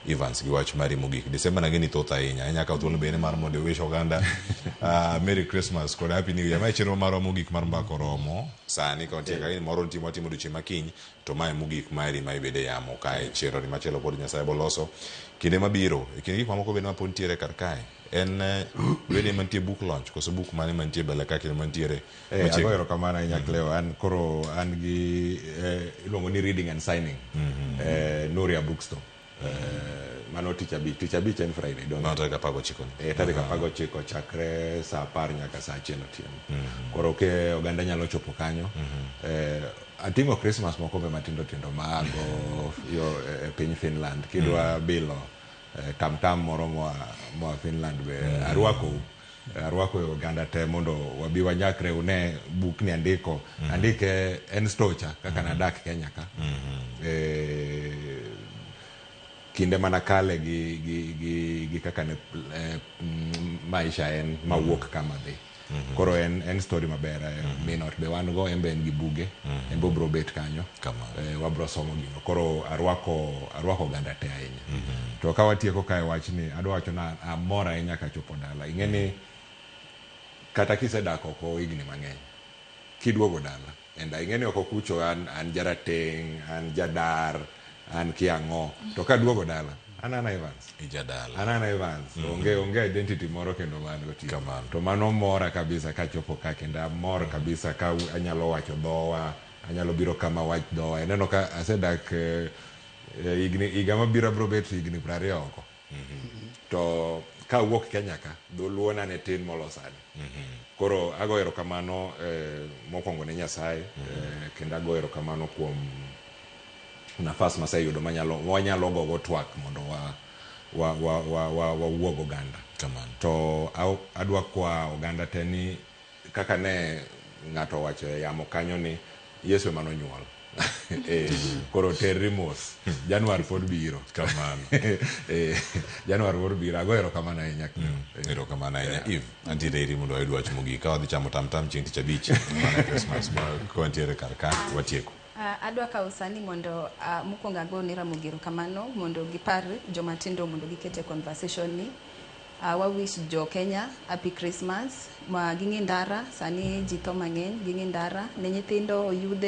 Evans gi wach mari mogik. December nangeni thoth ahinya. Anya ka thuolo bene mar mondo wish oganda Merry Christmas kod Happy New Year. Mae chenro mar mogik mar mbako romo. Sani ka ontie ka moro timo odiochieng' makiny to mae mogik mari ma ibede yamo kae chero ni machielo pod Nyasaye boloso. Kinde mabiro, kinde gik mamoko bende mapod ntiere kar kae. En wede mantie book launch koso book mane mantie bele ka kinde mantiere. Agoero kamano ahinya Cleo, an koro an gi iluongo ni reading and signing. Nuria Bookstore. Mano tich abich en Friday, don't know. Tarik 19. Tarik 19 chakre saa 10 nyaka saa 1 otieno. Koro ke oganda nyalo chopo kanyo. Atingo Christmas moko be matindo mago yo piny Finland. Kidwa bilo tam moro moa Finland be arwako oganda te mondo wabi wanyakre une book ni andike en stocha kaka nadak Kenya ka. Kinde mana kale gi kaka ne maisha en mawuok kama dhi. Koro en story maber. Minot be wan go en gi buge. En bobro bet kanyo. Wabro somo gino. Koro arwako ganda te ahinya. To ka watieko kae wachni adwa wacho na amora ahinya ka chopo dala. Ing'eni kata kisedak oko higni mang'eny kiduogo dala. Ing'eni oko kucho an jarateng', an jadar, an kiang'o. To ka duogo dala Anana Evans. Anana Evans. Onge identity moro kendo mano ti. To mano mora kabisa ka chopo ka kenda mor kabisa ka anyalo wacho dhowa, anyalo biro kama wach dhowa. Eneno ka asedak higa mabiro bro bet higni 20 oko. To ka wuok Kenya ka dholuona ne tin molosani. Koro agoero kamano mokwongo ne Nyasaye kendo agoero kamano kuom nafas maseyudo wanyalo gogo twak mondo wawuog oganda. To adwa kwa oganda teni kaka ne ng'ato wacho yamo kanyo ni Yesu emano nyuol. Koro terri mos. Januar pod biro. Kamano. Januar pod biro. Agoero kamano ahinya. Ero kamano ahinya. Eve, antiere iri mondo ayud wach mogik. Ka wadhi chamo tam chieng' tich abich. Mana Christmas ko antiere kar ka watieko. Adwa ka usani mondo mukwongo ago ni Ramogiro kamano mondo gipar jomatindo mondo gikete conversation ni wawish jo Kenya Happy Christmas ma ging'e ndara sani jito mang'eny ging'e ndara ne nyithindo yudhe